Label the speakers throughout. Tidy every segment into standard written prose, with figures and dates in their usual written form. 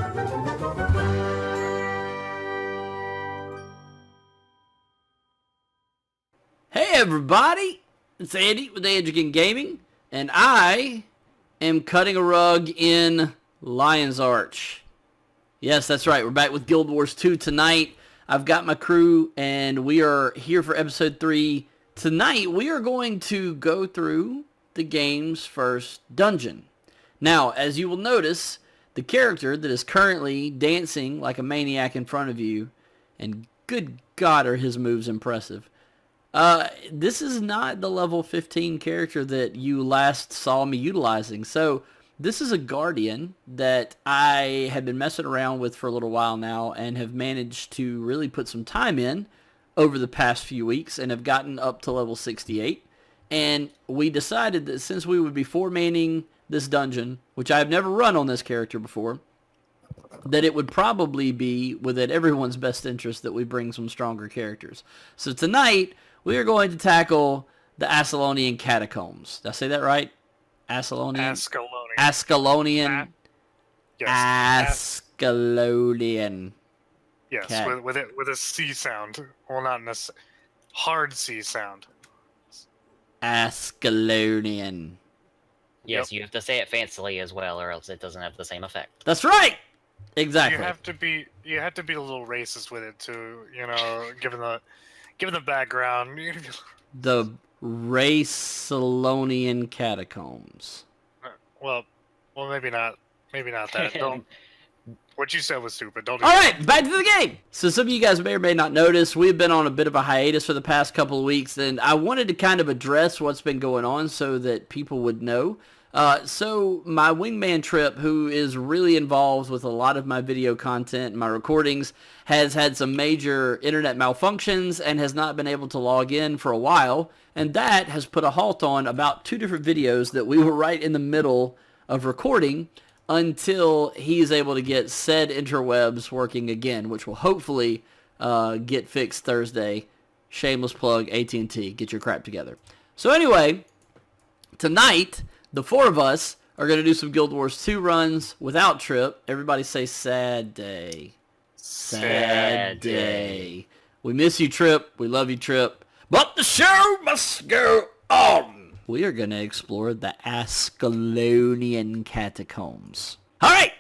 Speaker 1: Hey everybody, it's Andy with Andy Gaming, and I am cutting a rug in Lion's Arch. Yes, that's right, we're back with Guild Wars 2 tonight. I've got my crew, and we are here for episode 3. Tonight, we are going to go through the game's first dungeon. Now, as you will notice, the character that is currently dancing like a maniac in front of you, and good God are his moves impressive. This is not the level 15 character that you last saw me utilizing. So this is a Guardian that I have been messing around with for a little while now and have managed to really put some time in over the past few weeks and have gotten up to level 68. And we decided that since we would be four-manning this dungeon, which I have never run on this character before, that it would probably be within everyone's best interest that we bring some stronger characters. So tonight, we are going to tackle the Ascalonian Catacombs. Did I say that right? Ascalonian.
Speaker 2: Yes.
Speaker 1: Ascalonian.
Speaker 2: Yes, with a C sound. Well, not in a hard C sound.
Speaker 1: Ascalonian.
Speaker 3: Yes, You have to say it fancily as well, or else it doesn't have the same effect.
Speaker 1: That's right. Exactly.
Speaker 2: You have to be a little racist with it too. Given the background.
Speaker 1: The Ascalonian Catacombs.
Speaker 2: Well, maybe not. Maybe not that. Don't. What you said was stupid. Don't do
Speaker 1: All
Speaker 2: that.
Speaker 1: right, back to the game. So some of you guys may or may not notice, we've been on a bit of a hiatus for the past couple of weeks, and I wanted to kind of address what's been going on so that people would know. So my wingman Trip, who is really involved with a lot of my video content and my recordings, has had some major internet malfunctions and has not been able to log in for a while, and that has put a halt on about 2 different videos that we were right in the middle of recording until he's able to get said interwebs working again, which will hopefully get fixed Thursday. Shameless plug, AT&T, get your crap together. So anyway, tonight, the 4 of us are going to do some Guild Wars 2 runs without Trip. Everybody say sad day. Sad day. We miss you, Trip. We love you, Trip. But the show must go on. We are going to explore the Ascalonian Catacombs. All right.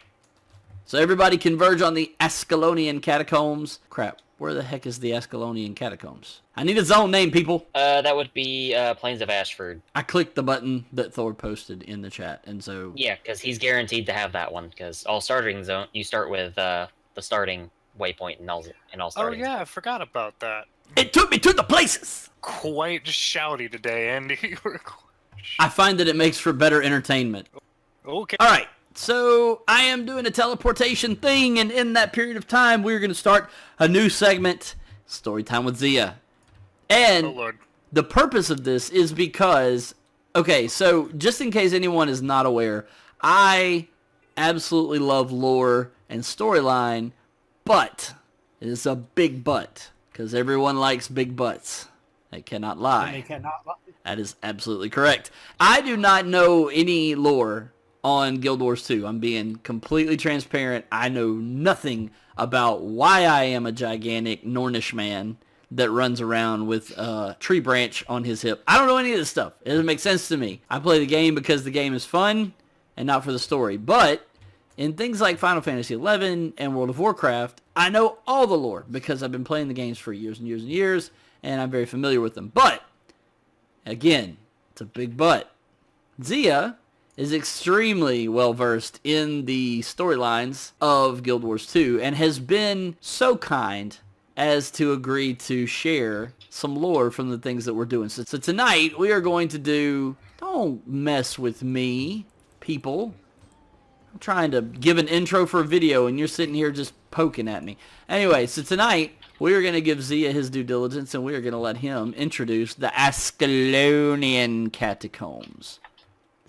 Speaker 1: So everybody converge on the Ascalonian Catacombs. Crap. Where the heck is the Ascalonian Catacombs? I need a zone name, people.
Speaker 3: That would be Plains of Ashford.
Speaker 1: I clicked the button that Thor posted in the chat, and so...
Speaker 3: Yeah, because he's guaranteed to have that one, because all starting zone, you start with the starting waypoint in all starting.
Speaker 2: Oh yeah, I forgot about that.
Speaker 1: It took me to the places!
Speaker 2: Quite shouty today, Andy.
Speaker 1: I find that it makes for better entertainment.
Speaker 2: Okay.
Speaker 1: All right, so I am doing a teleportation thing, and in that period of time, we're going to start a new segment, Storytime with Zia. And
Speaker 2: Oh, Lord.
Speaker 1: the purpose of this is because, okay, so just in case anyone is not aware, I absolutely love lore and storyline, but it is a big but, because everyone likes big butts. They cannot lie.
Speaker 4: They cannot lie.
Speaker 1: That is absolutely correct. I do not know any lore on Guild Wars 2. I'm being completely transparent. I know nothing about why I am a gigantic Nornish man that runs around with a tree branch on his hip. I don't know any of this stuff. It doesn't make sense to me. I play the game because the game is fun and not for the story. But in things like Final Fantasy XI and World of Warcraft, I know all the lore because I've been playing the games for years and years and years, and I'm very familiar with them. But, again, it's a big but. Zia is extremely well-versed in the storylines of Guild Wars 2 and has been so kind as to agree to share some lore from the things that we're doing. So tonight, we are going to do... Don't mess with me, people. I'm trying to give an intro for a video, and you're sitting here just poking at me. Anyway, so tonight, we are going to give Zia his due diligence, and we are going to let him introduce the Ascalonian Catacombs.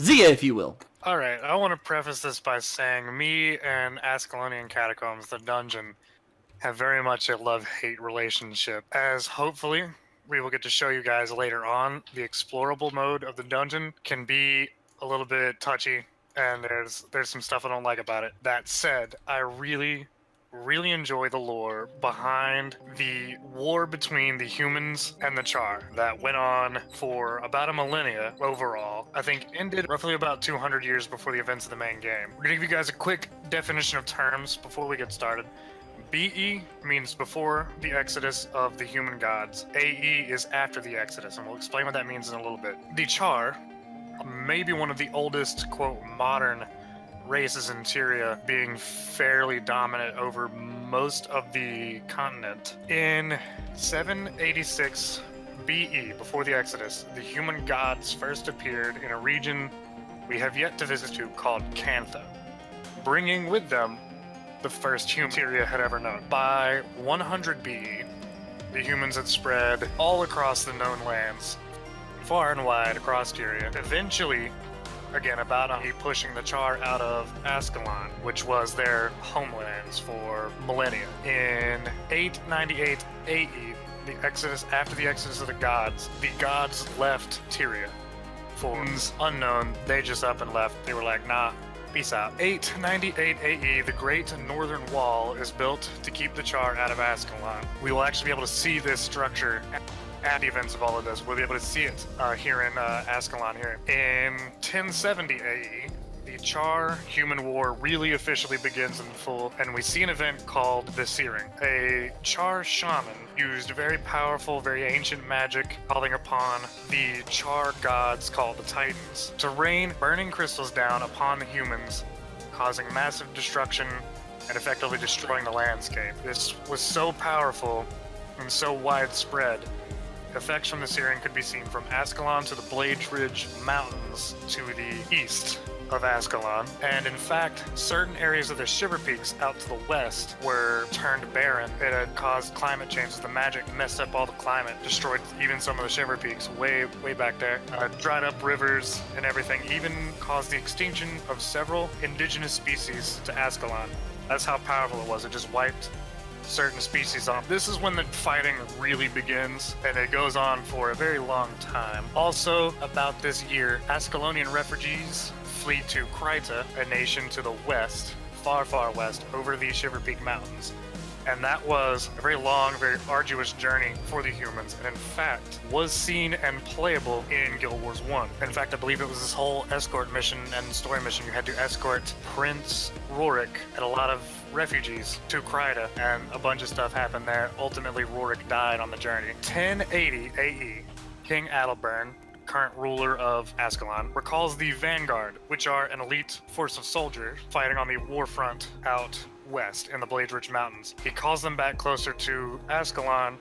Speaker 1: Zia, if you will.
Speaker 2: All right, I want to preface this by saying me and Ascalonian Catacombs, the dungeon, have very much a love-hate relationship, as hopefully we will get to show you guys later on. The explorable mode of the dungeon can be a little bit touchy and there's some stuff I don't like about it. That said, I really enjoy the lore behind the war between the humans and the Char that went on for about a millennia overall. I think ended roughly about 200 years before the events of the main game. We're gonna give you guys a quick definition of terms before we get started. BE means before the exodus of the human gods. AE is after the exodus, and we'll explain what that means in a little bit. The Char may be one of the oldest, quote, modern races in Tyria, being fairly dominant over most of the continent. In 786 BE, before the Exodus, the human gods first appeared in a region we have yet to visit to called Cantha, bringing with them the first human Tyria had ever known. By 100 BE, the humans had spread all across the known lands, far and wide across Tyria. Eventually, again, about pushing the Char out of Ascalon, which was their homelands for millennia. In 898 AE, after the Exodus of the gods left Tyria. For reasons unknown, they just up and left. They were like, nah, peace out. 898 AE, the Great Northern Wall is built to keep the Char out of Ascalon. We will actually be able to see this structure at the events of all of this. We'll be able to see it here in Ascalon here. In 1070 AE, the Char-Human War really officially begins in full, and we see an event called the Searing. A Char shaman used very powerful, very ancient magic, calling upon the Char gods called the Titans to rain burning crystals down upon the humans, causing massive destruction and effectively destroying the landscape. This was so powerful and so widespread. Effects from the Searing could be seen from Ascalon to the Blade Ridge Mountains to the east of Ascalon, and in fact, certain areas of the Shiver Peaks out to the west were turned barren. It had caused climate changes. The magic messed up all the climate, destroyed even some of the Shiver Peaks way back there, dried up rivers and everything, even caused the extinction of several indigenous species to Ascalon. That's how powerful it was. It just wiped certain species off. This is when the fighting really begins, and it goes on for a very long time. Also, about this year, Ascalonian refugees flee to Kryta, a nation to the west, far west, over the Shiver Peak Mountains. And that was a very long, very arduous journey for the humans, and in fact, was seen and playable in Guild Wars 1. In fact, I believe it was this whole escort mission and story mission. You had to escort Prince Rorik and a lot of refugees to Kryta, and a bunch of stuff happened there. Ultimately, Rorik died on the journey. 1080 AE, King Adalbern, current ruler of Ascalon, recalls the Vanguard, which are an elite force of soldiers fighting on the war front out west in the Blade Ridge Mountains. He calls them back closer to Ascalon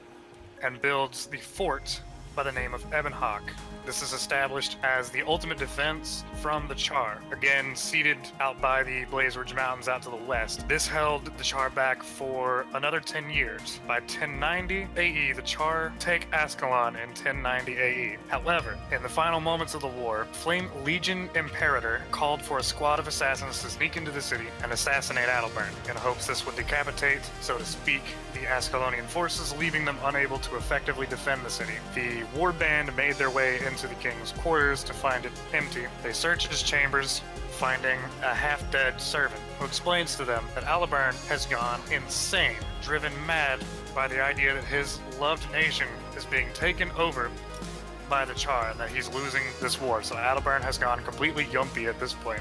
Speaker 2: and builds the fort by the name of Ebonhawk. This is established as the ultimate defense from the Char, again seated out by the Blaze Ridge Mountains out to the west. This held the Char back for another 10 years. By 1090 AE, the Char take Ascalon in 1090 AE. However, in the final moments of the war, Flame Legion Imperator called for a squad of assassins to sneak into the city and assassinate Adalbern, in hopes this would decapitate, so to speak, the Ascalonian forces, leaving them unable to effectively defend the city. The war band made their way into the king's quarters to find it empty. They search his chambers, finding a half-dead servant who explains to them that Adalbern has gone insane, driven mad by the idea that his loved nation is being taken over by the Char and that he's losing this war. So Adalbern has gone completely yumpy at this point.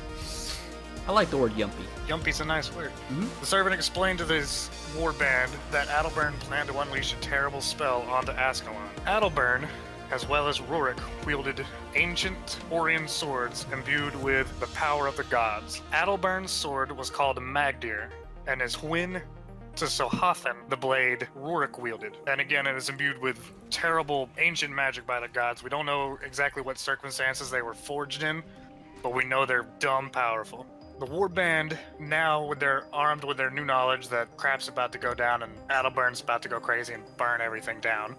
Speaker 1: I like the word yumpy.
Speaker 2: Yumpy's a nice word.
Speaker 1: Mm-hmm.
Speaker 2: The servant explained to this war band that Adalbern planned to unleash a terrible spell onto Ascalon. Adalbern, as well as Rorik, wielded ancient Orion swords imbued with the power of the gods. Adalbern's sword was called Magdir, and is twin to Sohathan, the blade Rorik wielded. And again, it is imbued with terrible ancient magic by the gods. We don't know exactly what circumstances they were forged in, but we know they're dumb powerful. The warband, now they're armed with their new knowledge that crap's about to go down and Adalbern's about to go crazy and burn everything down.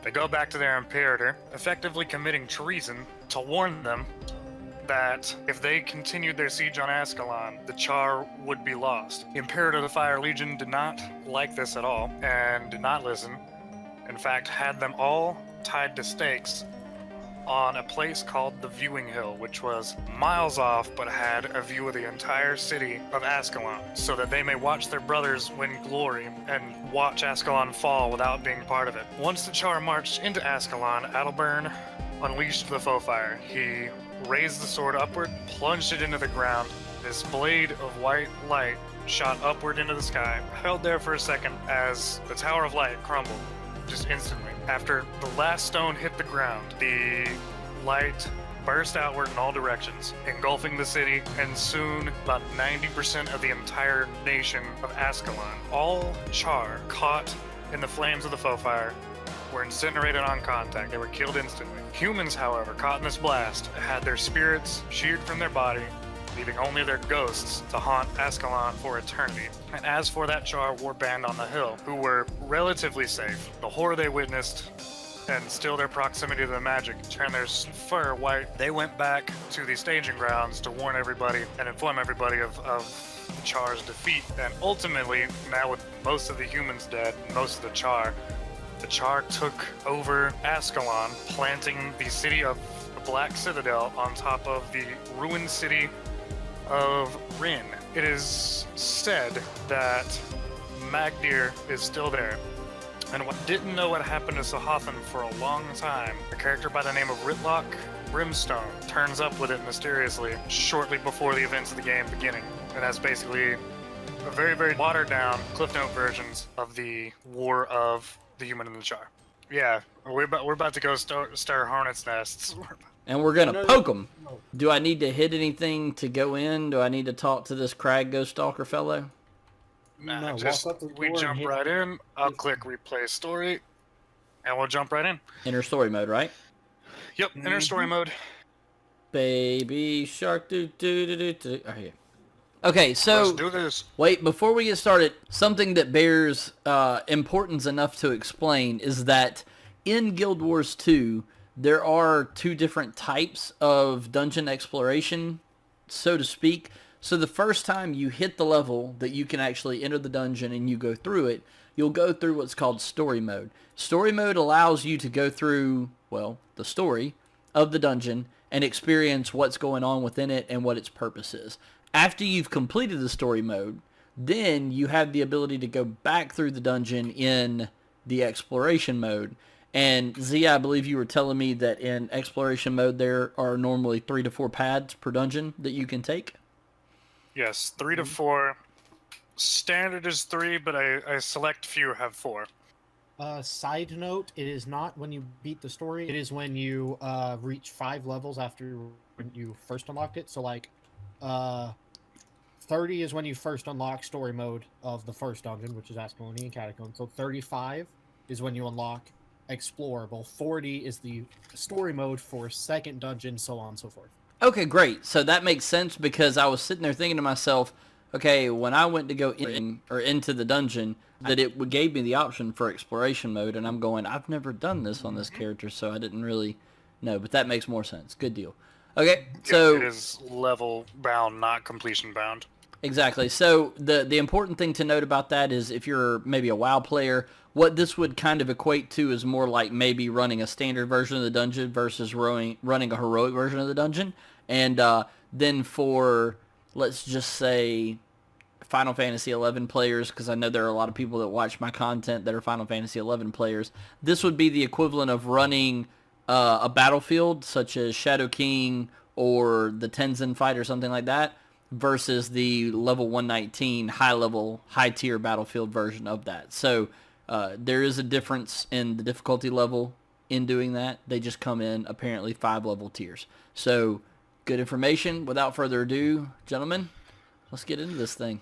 Speaker 2: They go back to their Imperator, effectively committing treason to warn them that if they continued their siege on Ascalon, the Char would be lost. The Imperator of the Fire Legion did not like this at all, and did not listen. In fact, had them all tied to stakes on a place called the Viewing Hill, which was miles off but had a view of the entire city of Ascalon, so that they may watch their brothers win glory and watch Ascalon fall without being part of it. Once the Char marched into Ascalon, Adalbern unleashed the foe fire. He raised the sword upward, plunged it into the ground. This blade of white light shot upward into the sky, held there for a second as the Tower of Light crumbled, just instantly. After the last stone hit the ground, the light burst outward in all directions, engulfing the city, and soon about 90% of the entire nation of Ascalon, all Char caught in the flames of the foe fire, were incinerated on contact. They were killed instantly. Humans, however, caught in this blast, had their spirits sheared from their body, leaving only their ghosts to haunt Ascalon for eternity. And as for that Char warband on the hill, who were relatively safe, the horror they witnessed, and still their proximity to the magic, turned their fur white, they went back to the staging grounds to warn everybody and inform everybody of the Char's defeat. And ultimately, now with most of the humans dead, most of the Char took over Ascalon, planting the city of the Black Citadel on top of the ruined city of Rin. It is said that Magdir is still there. And what didn't know what happened to Sahathan for a long time, a character by the name of Ritlock Brimstone turns up with it mysteriously shortly before the events of the game beginning. And that's basically a very, very watered down Cliff Note versions of the War of the Human and the Char. Yeah, we're about to go star hornets' nests.
Speaker 1: And we're going to poke them. Do I need to hit anything to go in? Do I need to talk to this Crag Ghost Stalker fellow?
Speaker 2: Nah,
Speaker 4: No,
Speaker 2: just
Speaker 4: walk up to the
Speaker 2: we
Speaker 4: door and
Speaker 2: jump
Speaker 4: hit-
Speaker 2: right in. I'll click replay story, and we'll jump right in.
Speaker 1: Inner story mode, right?
Speaker 2: Yep, inner story mode.
Speaker 1: Baby shark do do do do do. Oh, yeah. Okay,
Speaker 2: Let's
Speaker 1: so
Speaker 2: do this.
Speaker 1: wait, before we get started, something that bears importance enough to explain is that in Guild Wars 2, there are two different types of dungeon exploration, so to speak. So the first time you hit the level that you can actually enter the dungeon and you go through it, you'll go through what's called story mode. Story mode allows you to go through, well, the story of the dungeon and experience what's going on within it and what its purpose is. After you've completed the story mode, then you have the ability to go back through the dungeon in the exploration mode. And Zia, I believe you were telling me that in exploration mode there are normally 3 to 4 paths per dungeon that you can take.
Speaker 2: Yes, 3 to 4. Standard is 3, but I select few have 4.
Speaker 4: Side note, it is not when you beat the story. It is when you reach 5 levels after when you first unlocked it. So like 30 is when you first unlock story mode of the first dungeon, which is Ascalonian Catacombs. So 35 is when you unlock explorable. 40 is the story mode for second dungeon, so on and so forth.
Speaker 1: Okay, great. So that makes sense because I was sitting there thinking to myself, okay, when I went to go in or into the dungeon, that it gave me the option for exploration mode, and I'm going, I've never done this on this character, so I didn't really know, but that makes more sense. Good deal. Okay, so
Speaker 2: it is level bound, not completion bound.
Speaker 1: exactly. So the important thing to note about that is if you're maybe a WoW player, what this would kind of equate to is more like maybe running a standard version of the dungeon versus running a heroic version of the dungeon. And then for, let's just say, Final Fantasy XI players, because I know there are a lot of people that watch my content that are Final Fantasy XI players, this would be the equivalent of running a battlefield such as Shadow King or the Tenzin fight or something like that, versus the level 119 high tier battlefield version of that. So there is a difference in the difficulty level in doing that. They just come in apparently 5 level tiers. So good information. Without further ado, gentlemen, let's get into this thing.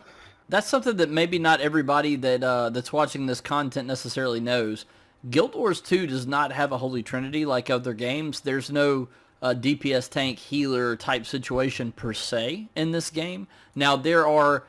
Speaker 1: That's something that maybe not everybody that's watching this content necessarily knows. Guild Wars 2 does not have a holy trinity like other games. There's no DPS tank healer type situation per se in this game. Now there are,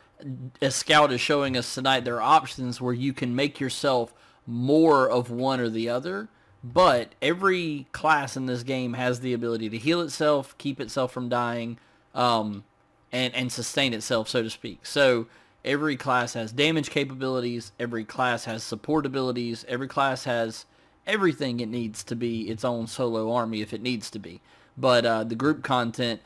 Speaker 1: as Scout is showing us tonight, there are options where you can make yourself more of one or the other, but every class in this game has the ability to heal itself, keep itself from dying, and sustain itself, so to speak. So every class has damage capabilities, every class has support abilities, every class has everything it needs to be its own solo army if it needs to be. But the group content,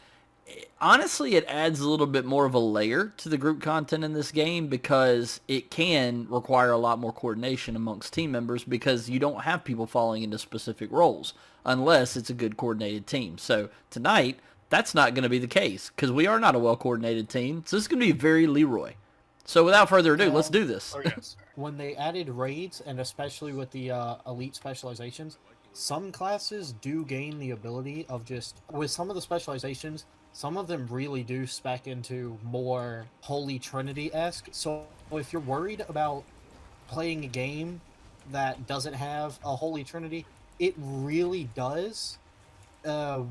Speaker 1: honestly, it adds a little bit more of a layer to the group content in this game because it can require a lot more coordination amongst team members because you don't have people falling into specific roles unless it's a good coordinated team. So tonight, that's not going to be the case because we are not a well-coordinated team. So this is going to be very Leroy. So without further ado, let's do this.
Speaker 2: Oh, yes.
Speaker 4: When they added raids, and especially with the elite specializations, some classes do gain the ability of just, with some of the specializations, some of them really do spec into more Holy Trinity-esque. So if you're worried about playing a game that doesn't have a Holy Trinity, it really does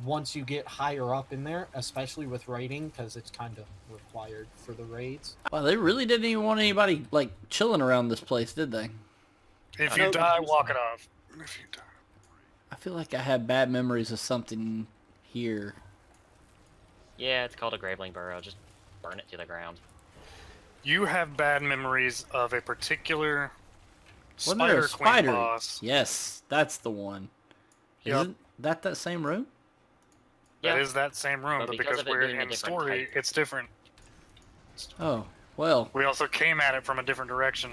Speaker 4: once you get higher up in there, especially with raiding, because it's kind of required for the raids.
Speaker 1: Wow, they really didn't even want anybody, like, chilling around this place, did they?
Speaker 2: If you die, walk it off. If you die.
Speaker 1: I feel like I have bad memories of something here.
Speaker 3: Yeah, it's called a Graveling Burrow. Just burn it to the ground.
Speaker 2: You have bad memories of a particular
Speaker 1: Wasn't there
Speaker 2: Spider
Speaker 1: a
Speaker 2: Queen
Speaker 1: spider?
Speaker 2: boss.
Speaker 1: Yes, that's the one.
Speaker 2: Yep.
Speaker 1: Isn't that same room?
Speaker 2: That
Speaker 3: Yeah.
Speaker 2: is that same room,
Speaker 3: But
Speaker 2: but
Speaker 3: because
Speaker 2: because
Speaker 3: of it
Speaker 2: we're
Speaker 3: being a
Speaker 2: in
Speaker 3: different
Speaker 2: story,
Speaker 3: type.
Speaker 2: it's different.
Speaker 1: Oh, well,
Speaker 2: We also came at it from a different direction.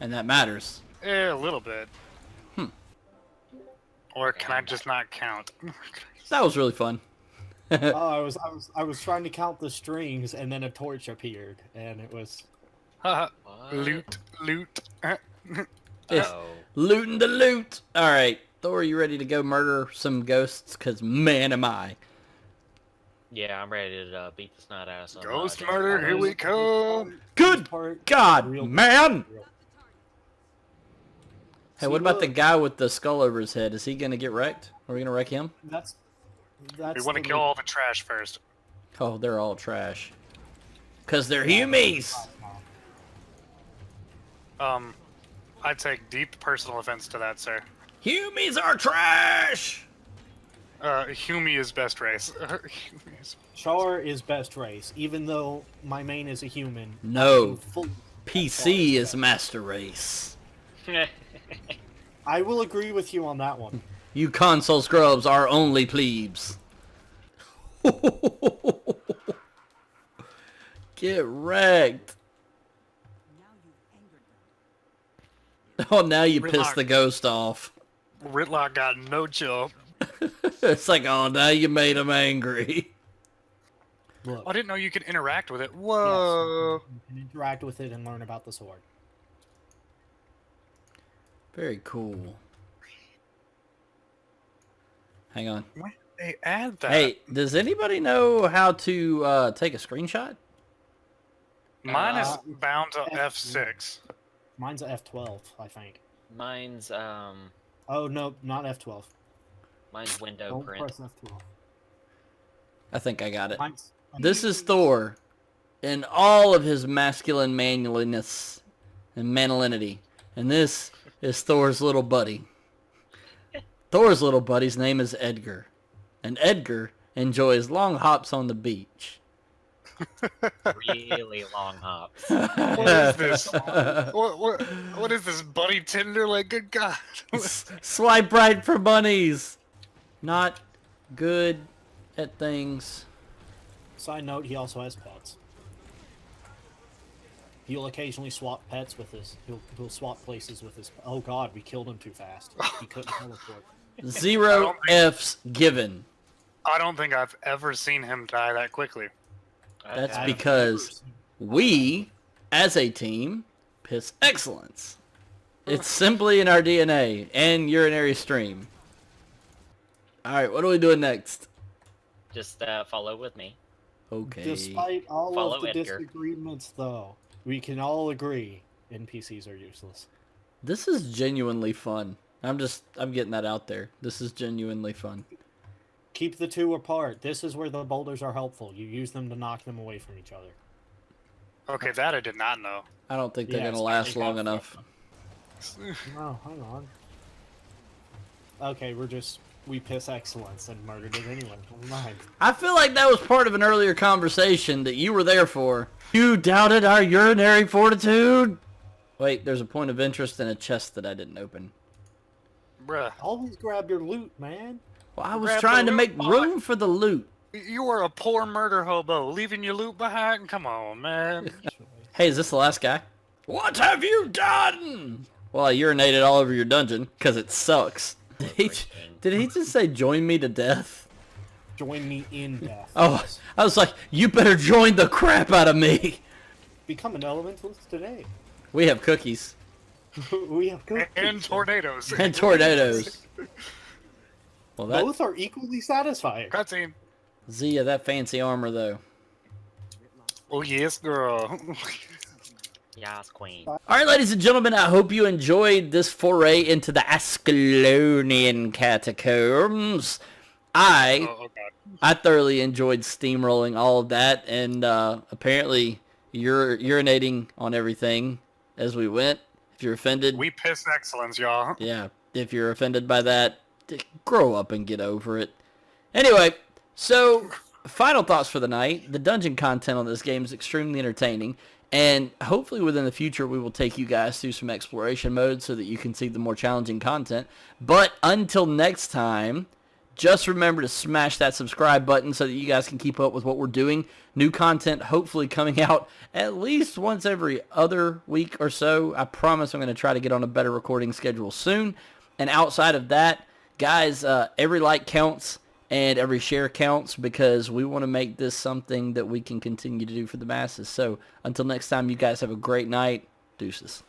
Speaker 1: and that matters.
Speaker 2: A little bit.
Speaker 1: Hmm.
Speaker 2: Or can I just not count?
Speaker 1: That was really fun.
Speaker 4: Oh, I was trying to count the strings, and then a torch appeared, and it was.
Speaker 2: Haha.
Speaker 3: What?
Speaker 2: Loot.
Speaker 1: It's
Speaker 3: Oh.
Speaker 1: looting the loot. All right, Thor, you ready to go murder some ghosts? Because man, am I.
Speaker 3: Yeah, I'm ready to beat the snot out of some.
Speaker 2: Ghost
Speaker 3: giant
Speaker 2: murder,
Speaker 3: spiders.
Speaker 2: here we come.
Speaker 1: Good
Speaker 4: Part,
Speaker 1: God,
Speaker 4: real-
Speaker 1: man!
Speaker 4: real-
Speaker 1: Hey,
Speaker 4: See,
Speaker 1: what about the
Speaker 4: look.
Speaker 1: guy with the skull over his head? Is he going to get wrecked? Are we going to wreck him?
Speaker 4: That's.
Speaker 2: We
Speaker 4: That's.
Speaker 2: want to
Speaker 4: the
Speaker 2: kill all the trash first.
Speaker 1: Oh, they're all trash. Because they're humies!
Speaker 2: I take deep personal offense to that, sir.
Speaker 1: Humies are trash!
Speaker 2: Humi is best race. Humi is-
Speaker 4: Char is best race, even though my main is a human.
Speaker 1: No.
Speaker 4: Full-
Speaker 1: PC is master race.
Speaker 4: I will agree with you on that one.
Speaker 1: You console scrubs are only plebes. Get wrecked. Oh, now you pissed
Speaker 2: Relax.
Speaker 1: the ghost off.
Speaker 2: Ritlock got no chill.
Speaker 1: It's like, oh, now you made him angry.
Speaker 4: Look,
Speaker 2: I didn't know you could interact with it. Whoa.
Speaker 4: yes, you can interact with it and learn about the sword.
Speaker 1: Very cool. Hang on.
Speaker 2: When did they add that?
Speaker 1: Hey, does anybody know how to take a screenshot?
Speaker 2: Mine is
Speaker 4: Uh,
Speaker 2: bound to
Speaker 4: F-
Speaker 2: F6.
Speaker 4: Mine's a F12, I think.
Speaker 3: Mine's
Speaker 4: Oh no, not F12.
Speaker 3: window
Speaker 4: Don't
Speaker 3: print.
Speaker 4: press F12.
Speaker 1: I think I got it.
Speaker 4: Mine's.
Speaker 1: This is Thor in all of his masculine manliness and manalinity. And this is Thor's little buddy. Thor's little buddy's name is Edgar. And Edgar enjoys long hops on the beach.
Speaker 3: Really long hops.
Speaker 2: What is this? What is this, Buddy Tinder? Like, good God.
Speaker 1: Swipe right for bunnies. Not good at things.
Speaker 4: Side note: he also has pets. He'll occasionally swap pets with his. He'll swap places with his. Oh God, we killed him too fast. He couldn't teleport.
Speaker 1: 0 F's given.
Speaker 2: I don't think I've ever seen him die that quickly.
Speaker 1: That's
Speaker 3: Okay.
Speaker 1: because we, as a team, piss excellence. It's simply in our DNA and urinary stream. Alright, what are we doing next?
Speaker 3: Just follow with me.
Speaker 1: Okay.
Speaker 4: Despite all
Speaker 3: Follow
Speaker 4: of the
Speaker 3: Edgar.
Speaker 4: disagreements, though, we can all agree NPCs are useless.
Speaker 1: This is genuinely fun. I'm getting that out there. This is genuinely fun.
Speaker 4: Keep the two apart. This is where the boulders are helpful. You use them to knock them away from each other.
Speaker 2: Okay, that I did not know.
Speaker 1: I don't think they're
Speaker 4: Yeah,
Speaker 1: gonna
Speaker 4: it's
Speaker 1: last
Speaker 4: pretty
Speaker 1: long
Speaker 4: bad.
Speaker 1: enough.
Speaker 4: Oh, hang on. Okay, we piss excellence and murdered it anyway. Never mind.
Speaker 1: I feel like that was part of an earlier conversation that you were there for. You doubted our urinary fortitude? Wait, there's a point of interest in a chest that I didn't open.
Speaker 2: Bruh.
Speaker 4: Always grab your loot, man.
Speaker 1: Well, I was
Speaker 2: Grab the
Speaker 1: trying to
Speaker 2: loot
Speaker 1: make
Speaker 2: box.
Speaker 1: room for the loot.
Speaker 2: You are a poor murder hobo, leaving your loot behind? Come on, man.
Speaker 1: Hey, is this the last guy? What have you done? Well, I urinated all over your dungeon, because it sucks. Did he just say join me to death?
Speaker 4: Join me in death.
Speaker 1: Oh, I was like, you better join the crap out of me.
Speaker 4: Become an elementalist today.
Speaker 1: We have cookies.
Speaker 4: We have cookies.
Speaker 2: And tornadoes.
Speaker 1: And tornadoes. Well, that
Speaker 4: Both are equally satisfying.
Speaker 2: Cutscene.
Speaker 1: Zia, that fancy armor though.
Speaker 2: Oh, yes, girl.
Speaker 3: Yas, queen.
Speaker 1: All right, ladies and gentlemen, I hope you enjoyed this foray into the Ascalonian Catacombs.
Speaker 2: Oh, God.
Speaker 1: I thoroughly enjoyed steamrolling all of that, and apparently you're urinating on everything as we went. If you're offended,
Speaker 2: We piss excellence, y'all.
Speaker 1: yeah, if you're offended by that, grow up and get over it. Anyway, so final thoughts for the night. The dungeon content on this game is extremely entertaining, and hopefully within the future we will take you guys through some exploration modes so that you can see the more challenging content. But until next time, just remember to smash that subscribe button so that you guys can keep up with what we're doing. New content hopefully coming out at least once every other week or so. I promise I'm going to try to get on a better recording schedule soon. And outside of that, guys, every like counts and every share counts because we want to make this something that we can continue to do for the masses. So until next time, you guys have a great night. Deuces.